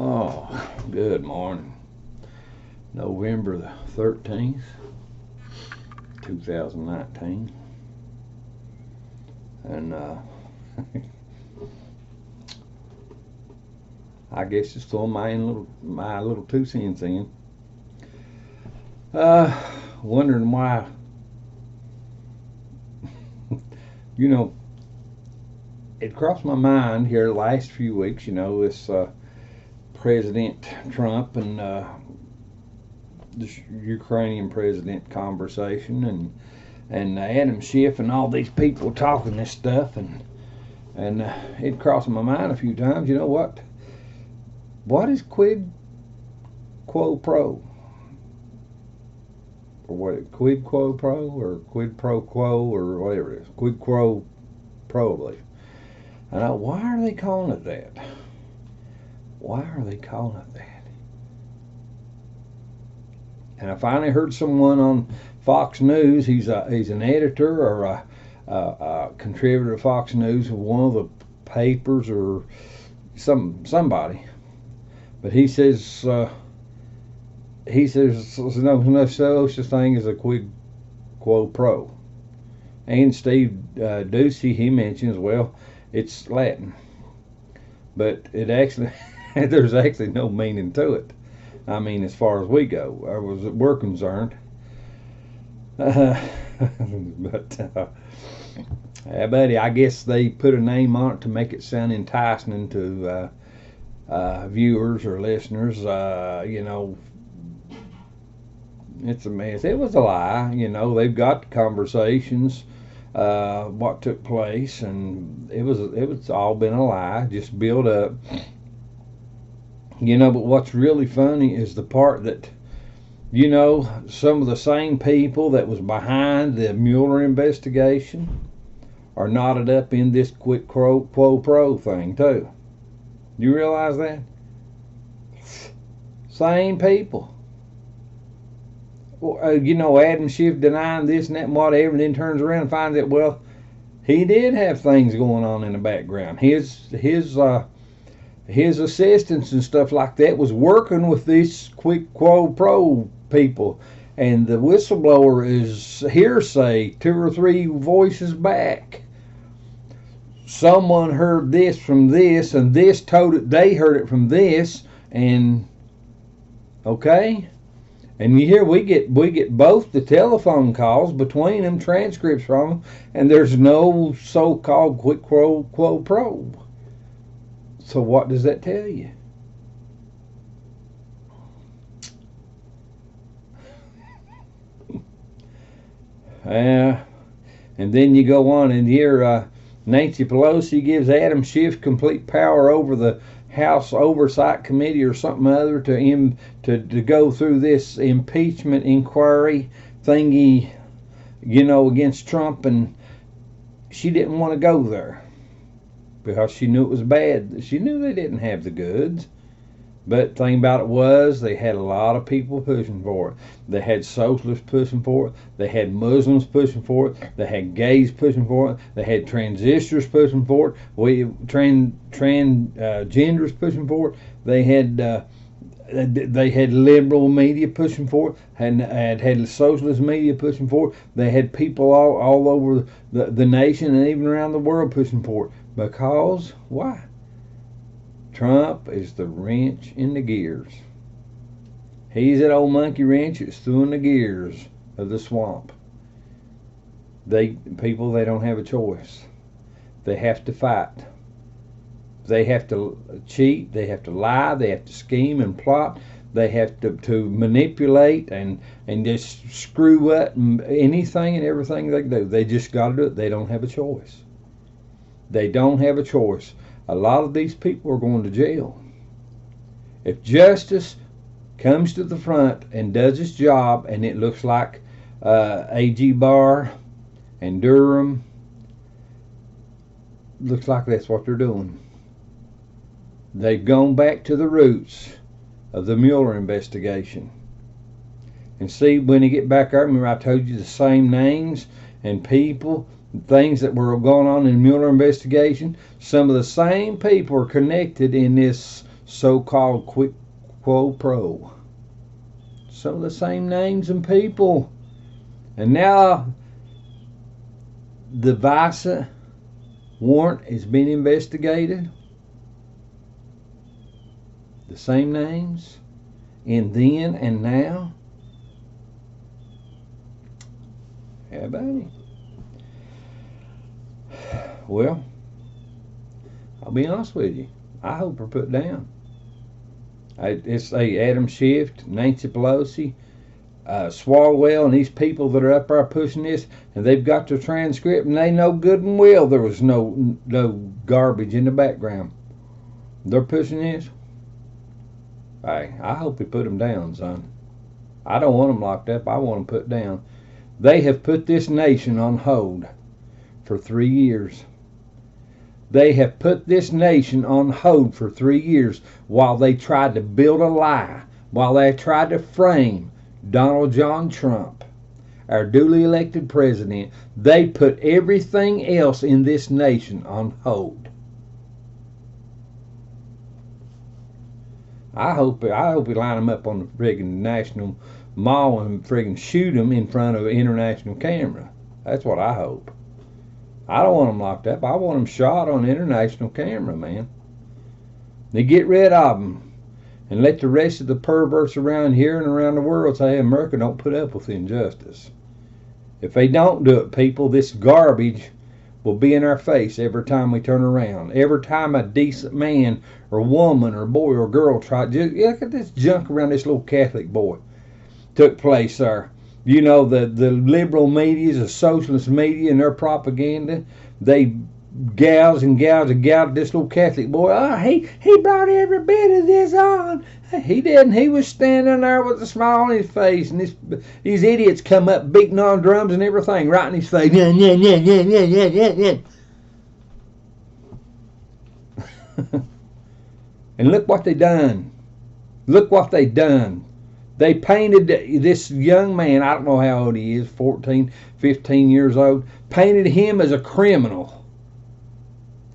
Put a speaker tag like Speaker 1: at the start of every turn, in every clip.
Speaker 1: Oh, good morning. November the 13th, 2019. And I guess just throwing my little 2 cents in. Wondering why, you know, it crossed my mind here the last few weeks, this President Trump and the Ukrainian president conversation and Adam Schiff and all these people talking this stuff and it crossed my mind a few times. You know what? What is quid quo pro? Or what? Quid quo pro or quid pro quo or whatever it is. Quid quo pro, I believe. And why are they calling it that? Why are they calling it that? And I finally heard someone on Fox News. He's an editor or a contributor to Fox News of one of the papers or somebody. But he says there's no such thing as a quid quo pro. And Steve Ducey, he mentions, well, it's Latin, but it actually there's actually no meaning to it. I mean, as far as we're concerned. Buddy, I guess they put a name on it to make it sound enticing to viewers or listeners. It's a mess. It was a lie. They've got conversations, what took place, and it was all been a lie, just built up. But what's really funny is the part that, some of the same people that was behind the Mueller investigation are knotted up in this quid quo pro thing too. You realize that? Same people. Well, Adam Schiff denying this and that and whatever, and then turns around and finds that, well, he did have things going on in the background. His assistants and stuff like that was working with these quid quo pro people, and the whistleblower is hearsay, 2 or 3 voices back. Someone heard this from this, and this told it they heard it from this, and okay. And you hear we get both the telephone calls between them, transcripts from them, and there's no so-called quid quo pro. So what does that tell you? And then you go on and hear Nancy Pelosi gives Adam Schiff complete power over the House Oversight Committee or something other to go through this impeachment inquiry thingy, against Trump, and she didn't want to go there because she knew it was bad. She knew they didn't have the goods. But the thing about it was they had a lot of people pushing for it. They had socialists pushing for it. They had Muslims pushing for it. They had gays pushing for it. They had transistors pushing for it. Transgenders pushing for it. They had liberal media pushing for it. Had socialist media pushing for it. They had people all over the nation and even around the world pushing for it. Because why? Trump is the wrench in the gears. He's that old monkey wrench that's throwing the gears of the swamp. People don't have a choice. They have to fight. They have to cheat. They have to lie. They have to scheme and plot. They have to manipulate and just screw up anything and everything they do. They just got to do it. They don't have a choice. They don't have a choice. A lot of these people are going to jail. If justice comes to the front and does its job, and it looks like A.G. Barr and Durham, looks like that's what they're doing. They've gone back to the roots of the Mueller investigation. And see, when you get back there, remember I told you the same names and people, things that were going on in the Mueller investigation. Some of the same people are connected in this so-called quid quo pro. Some of the same names and people. And now the Visa warrant is being investigated. The same names. And then and now. How about it? Well, I'll be honest with you. I hope we're put down. It's Adam Schiff, Nancy Pelosi, Swalwell, and these people that are up there pushing this, and they've got their transcript, and they know good and well there was no garbage in the background. They're pushing this. Hey, I hope we put them down, son. I don't want them locked up. I want them put down. They have put this nation on hold for 3 years. They have put this nation on hold for 3 years while they tried to build a lie, while they tried to frame Donald John Trump, our duly elected president. They put everything else in this nation on hold. I hope we line them up on the friggin' National Mall and friggin' shoot them in front of an international camera. That's what I hope. I don't want them locked up. I want them shot on international camera, man. They get rid of them and let the rest of the perverts around here and around the world say, hey, America don't put up with injustice. If they don't do it, people, this garbage will be in our face every time we turn around. Every time a decent man or woman or boy or girl look at this junk around this little Catholic boy took place there. You know, the liberal media, the socialist media and their propaganda, they gals and gouged this little Catholic boy. Oh, he brought every bit of this on. He didn't. He was standing there with a smile on his face, and these idiots come up beating on drums and everything right in his face. And look what they done. Look what they done. They painted this young man, I don't know how old he is, 14, 15 years old, painted him as a criminal.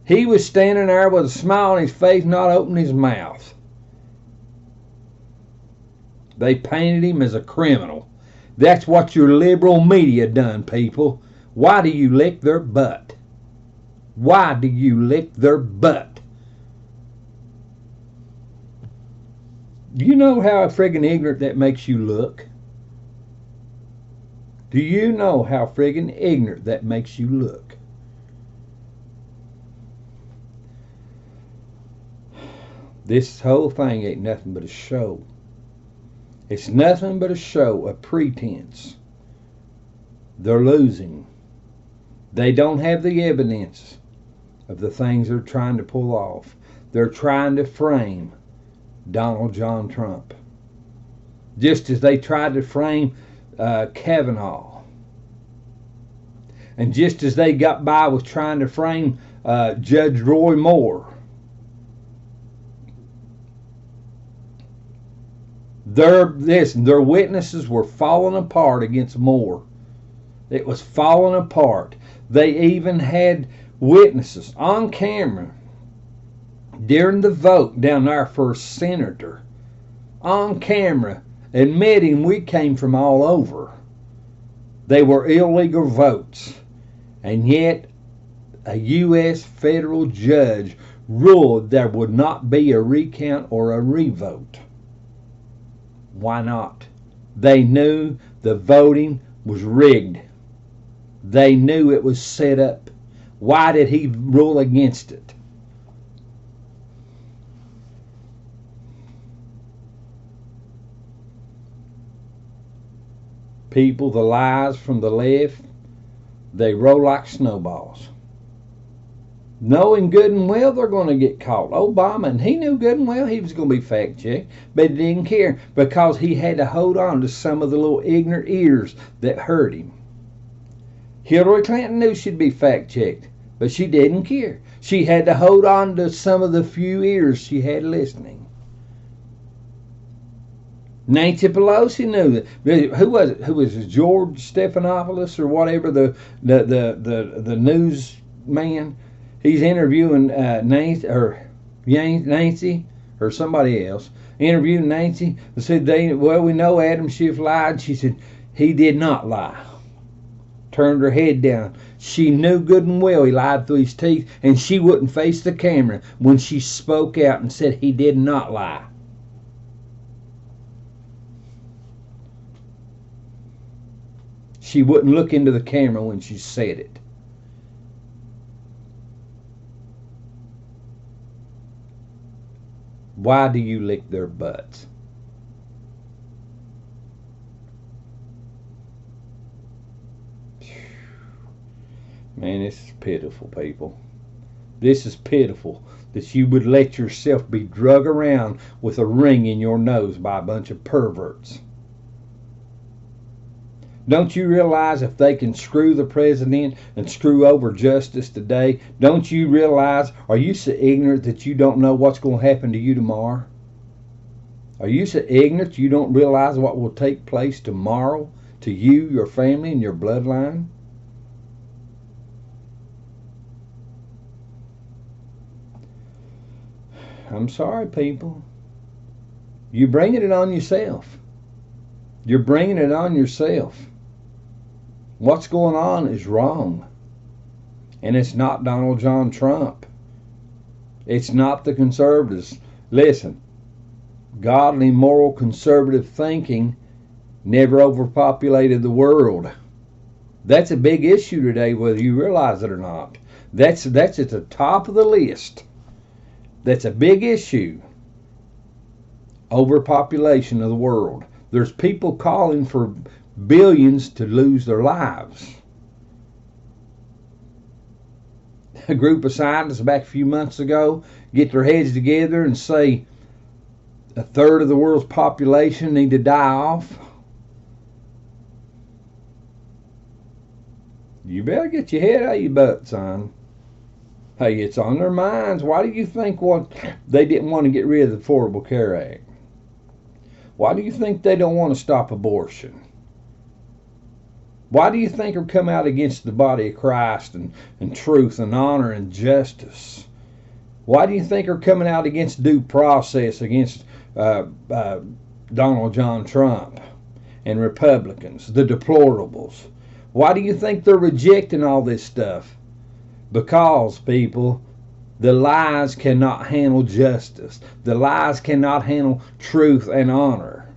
Speaker 1: He was standing there with a smile on his face, not opening his mouth. They painted him as a criminal. That's what your liberal media done, people. Why do you lick their butt? Why do you lick their butt? Do you know how friggin' ignorant that makes you look? Do you know how friggin' ignorant that makes you look? This whole thing ain't nothing but a show. It's nothing but a show, a pretense. They're losing. They don't have the evidence of the things they're trying to pull off. They're trying to frame Donald John Trump, just as they tried to frame Kavanaugh, and just as they got by with trying to frame Judge Roy Moore. Their witnesses were falling apart against Moore. It was falling apart. They even had witnesses on camera during the vote down there for senator, on camera, admitting we came from all over. They were illegal votes. And yet, a U.S. federal judge ruled there would not be a recount or a revote. Why not? They knew the voting was rigged. They knew it was set up. Why did he rule against it? People, the lies from the left, they roll like snowballs. Knowing good and well they're going to get caught. Obama, and he knew good and well he was going to be fact-checked, but he didn't care because he had to hold on to some of the little ignorant ears that hurt him. Hillary Clinton knew she'd be fact-checked, but she didn't care. She had to hold on to some of the few ears she had listening. Nancy Pelosi knew that. Who was it? Who was it? George Stephanopoulos or whatever, the news man? He's interviewing Nancy, or or somebody else, interviewed Nancy and said, we know Adam Schiff lied. She said, he did not lie. Turned her head down. She knew good and well he lied through his teeth, and she wouldn't face the camera when she spoke out and said he did not lie. She wouldn't look into the camera when she said it. Why do you lick their butts? Man, this is pitiful, people. This is pitiful that you would let yourself be drug around with a ring in your nose by a bunch of perverts. Don't you realize if they can screw the president and screw over justice today, don't you realize, are you so ignorant that you don't know what's going to happen to you tomorrow? Are you so ignorant you don't realize what will take place tomorrow to you, your family, and your bloodline? I'm sorry, people. You're bringing it on yourself. You're bringing it on yourself. What's going on is wrong. And it's not Donald John Trump. It's not the conservatives. Listen, godly, moral, conservative thinking never overpopulated the world. That's a big issue today, whether you realize it or not. That's at the top of the list. That's a big issue. Overpopulation of the world. There's people calling for billions to lose their lives. A group of scientists back a few months ago get their heads together and say a third of the world's population need to die off. You better get your head out of your butt, son. Hey, it's on their minds. Why do you think they didn't want to get rid of the Affordable Care Act? Why do you think they don't want to stop abortion? Why do you think they're come out against the body of Christ and truth and honor and justice? Why do you think they're coming out against due process, against Donald John Trump and Republicans, the deplorables? Why do you think they're rejecting all this stuff? Because, people, the lies cannot handle justice. The lies cannot handle truth and honor.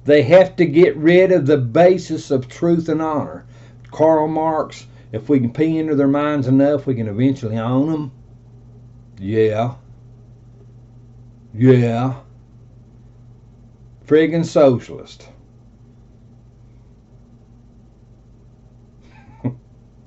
Speaker 1: They have to get rid of the basis of truth and honor. Karl Marx, if we can pee into their minds enough, we can eventually own them. Yeah. Friggin' socialist.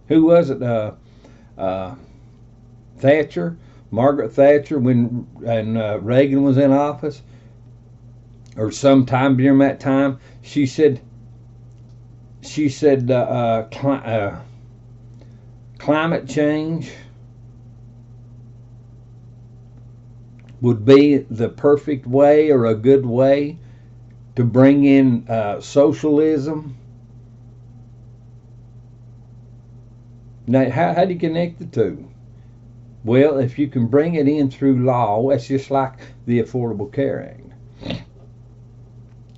Speaker 1: Who was it? Thatcher, Margaret Thatcher, when Reagan was in office, or sometime during that time, she said climate change would be the perfect way or a good way to bring in socialism. Now, how do you connect the two? Well, if you can bring it in through law, that's just like the Affordable Care Act.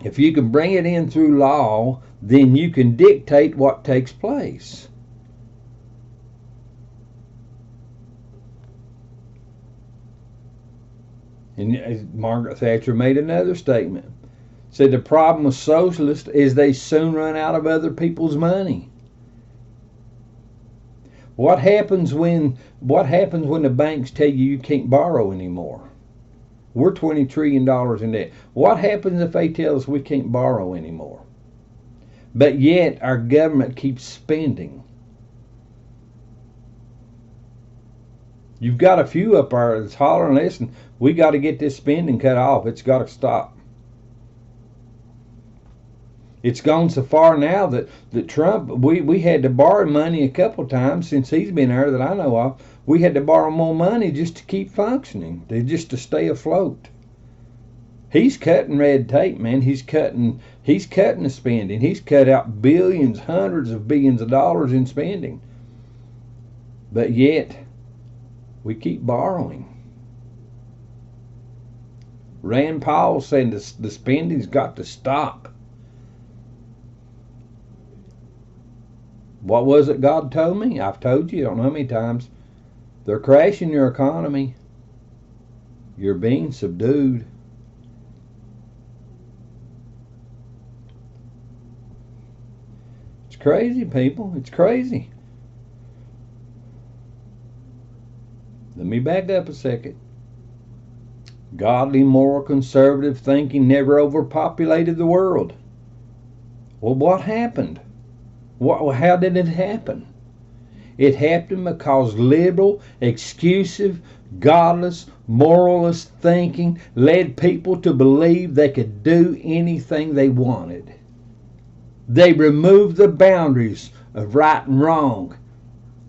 Speaker 1: If you can bring it in through law, then you can dictate what takes place. And Margaret Thatcher made another statement. Said the problem with socialists is they soon run out of other people's money. What happens when the banks tell you can't borrow anymore? We're $20 trillion in debt. What happens if they tell us we can't borrow anymore? But yet our government keeps spending. You've got a few up there that's hollering, listen, we got to get this spending cut off. It's got to stop. It's gone so far now that Trump, we had to borrow money a couple times since he's been there that I know of. We had to borrow more money just to keep functioning, just to stay afloat. He's cutting red tape, man. He's cutting the spending. He's cut out billions, hundreds of billions of dollars in spending. But yet, we keep borrowing. Rand Paul saying the spending's got to stop. What was it God told me? I've told you, I don't know how many times. They're crashing your economy. You're being subdued. It's crazy, people. It's crazy. Let me back up a second. Godly, moral, conservative thinking never overpopulated the world. Well, what happened? How did it happen? It happened because liberal, exclusive, godless, moralist thinking led people to believe they could do anything they wanted. They removed the boundaries of right and wrong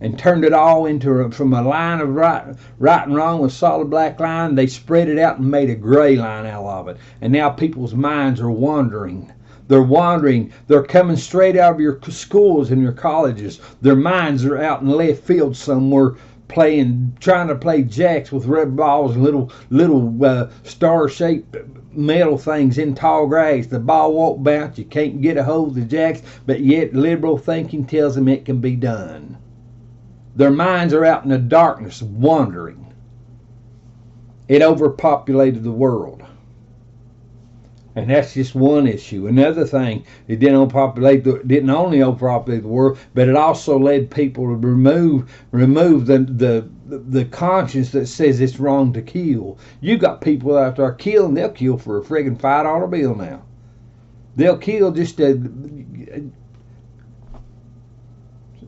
Speaker 1: and turned it all into from a line of right and wrong with solid black line. They spread it out and made a gray line out of it. And now people's minds are wandering. They're wandering. They're coming straight out of your schools and your colleges. Their minds are out in left field somewhere trying to play jacks with rubber balls and little star-shaped metal things in tall grass. The ball won't bounce. You can't get a hold of the jacks, but yet liberal thinking tells them it can be done. Their minds are out in the darkness wandering. It overpopulated the world. And that's just one issue. Another thing, it didn't only overpopulate the world, but it also led people to remove the conscience that says it's wrong to kill. You got people out there killing, they'll kill for a friggin' $5 bill now. They'll kill just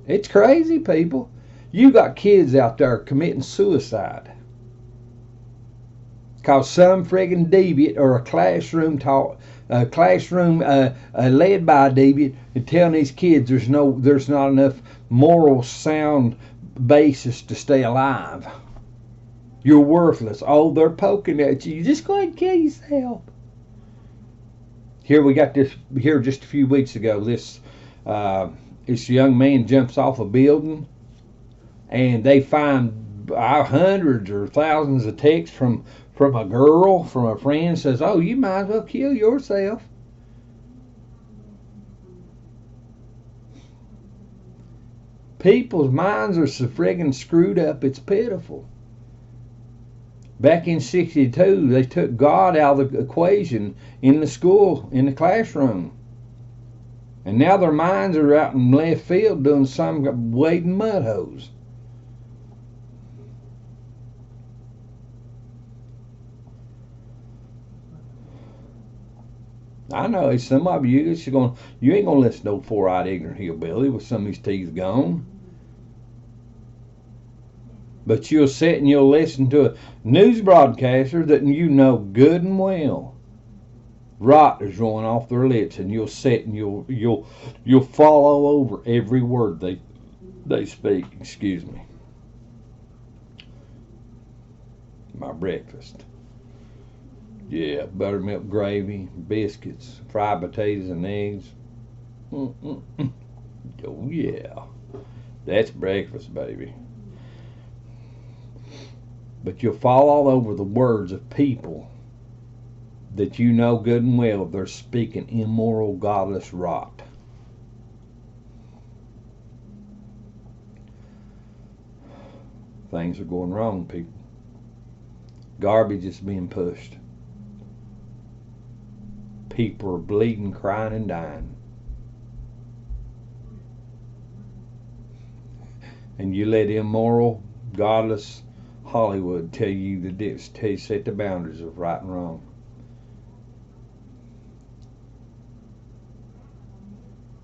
Speaker 1: it's crazy, people. You got kids out there committing suicide because some friggin' deviant or a classroom led by a deviant and telling these kids there's not enough moral sound basis to stay alive. You're worthless. Oh, they're poking at you. You just go ahead and kill yourself. Here we got this here just a few weeks ago. This young man jumps off a building, and they find hundreds or thousands of texts from a girl, from a friend, says, "Oh, you might as well kill yourself." People's minds are so friggin' screwed up, it's pitiful. Back in '62, they took God out of the equation in the school, in the classroom. And now their minds are out in left field doing some wading mud holes. I know some of you ain't gonna listen to no four-eyed ignorant hillbilly with some of his teeth gone. But you'll sit and you'll listen to a news broadcaster that you know good and well rot is rolling off their lips, and you'll sit and you'll follow over every word they speak. Excuse me. My breakfast. Yeah, buttermilk gravy, biscuits, fried potatoes and eggs. Oh yeah, that's breakfast, baby. But you'll fall all over the words of people that you know good and well they're speaking immoral, godless rot. Things are going wrong, people. Garbage is being pushed. People are bleeding, crying, and dying. And you let immoral, godless Hollywood tell you set the boundaries of right and wrong.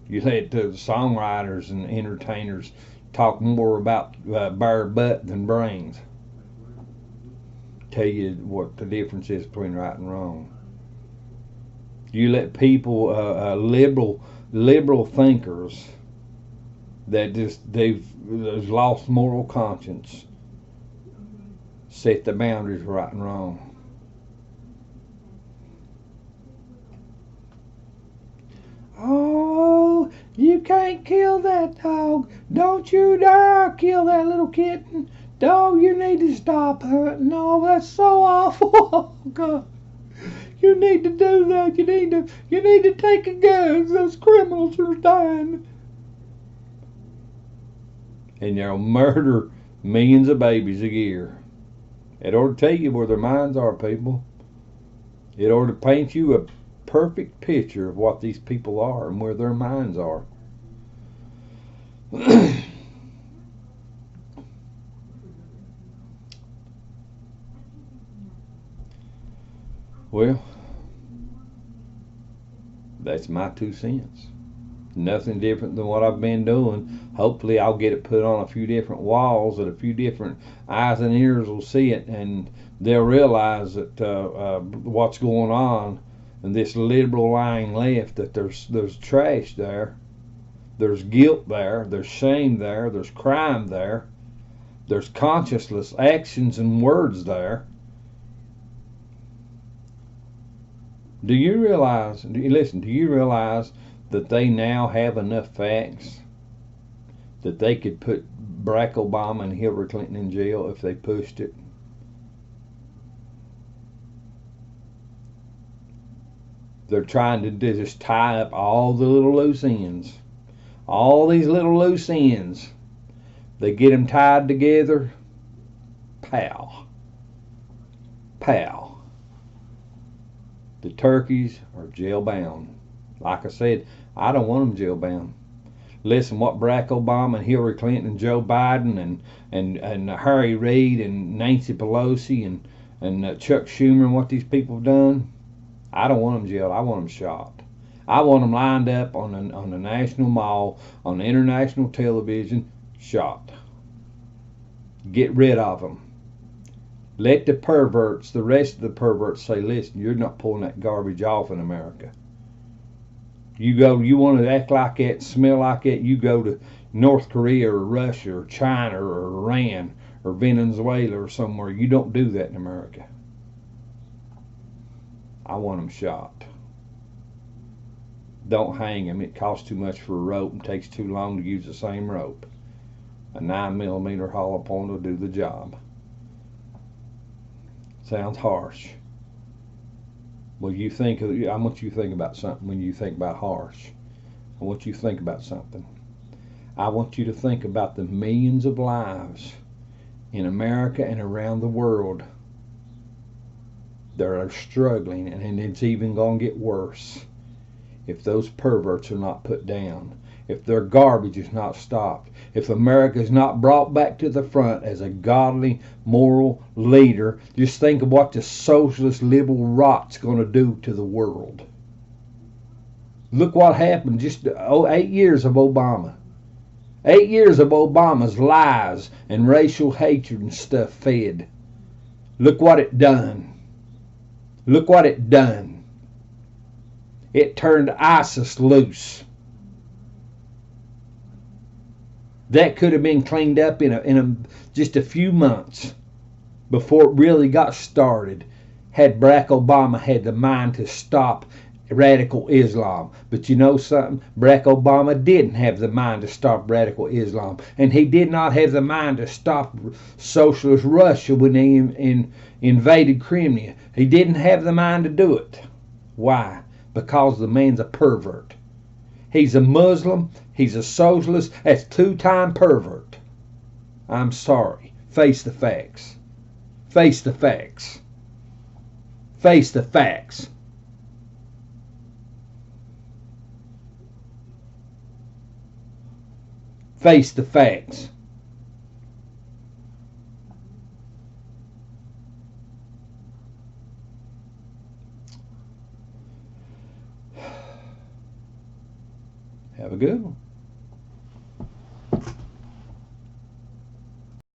Speaker 1: You let the songwriters and entertainers talk more about bare butt than brains. Tell you what the difference is between right and wrong. You let people, liberal thinkers that they've lost moral conscience, set the boundaries of right and wrong. Oh, you can't kill that dog. Don't you dare kill that little kitten. Dog, you need to stop hunting. No, that's so awful. Oh, God. You need to do that. You need to take a gun. Those criminals are dying. And they'll murder millions of babies a year. It ought to tell you where their minds are, people. It ought to paint you a perfect picture of what these people are and where their minds are. Well, that's my 2 cents. Nothing different than what I've been doing. Hopefully I'll get it put on a few different walls that a few different eyes and ears will see it, and they'll realize that what's going on in this liberal lying left, that there's trash there, there's guilt there, there's shame there, there's crime there, there's conscienceless actions and words there. Do you realize that they now have enough facts that they could put Barack Obama and Hillary Clinton in jail if they pushed it? They're trying to just tie up all the little loose ends. All these little loose ends. They get them tied together. Pow. Pow. The turkeys are jail-bound. Like I said, I don't want them jail-bound. Listen, what Barack Obama and Hillary Clinton and Joe Biden and Harry Reid and Nancy Pelosi and Chuck Schumer and what these people have done, I don't want them jailed. I want them shot. I want them lined up on the National Mall, on the international television, shot. Get rid of them. Let the perverts, the rest of the perverts, say, listen, you're not pulling that garbage off in America. You want to act like that, smell like that, you go to North Korea or Russia or China or Iran or Venezuela or somewhere. You don't do that in America. I want them shot. Don't hang them. It costs too much for a rope and takes too long to use the same rope. A 9mm hollow point will do the job. Sounds harsh. Well, I want you to think about something when you think about harsh. I want you to think about something. I want you to think about the millions of lives in America and around the world that are struggling, and it's even going to get worse if those perverts are not put down, if their garbage is not stopped, if America is not brought back to the front as a godly, moral leader. Just think of what the socialist liberal rot's going to do to the world. Look what happened just 8 years of Obama. 8 years of Obama's lies and racial hatred and stuff fed. Look what it done. Look what it done. It turned ISIS loose. That could have been cleaned up in just a few months before it really got started, had Barack Obama had the mind to stop radical Islam. But you know something? Barack Obama didn't have the mind to stop radical Islam. And he did not have the mind to stop socialist Russia when they invaded Crimea. He didn't have the mind to do it. Why? Because the man's a pervert. He's a Muslim. He's a socialist. That's two-time pervert. I'm sorry. Face the facts. Face the facts. Face the facts. Face the facts. Have a good one.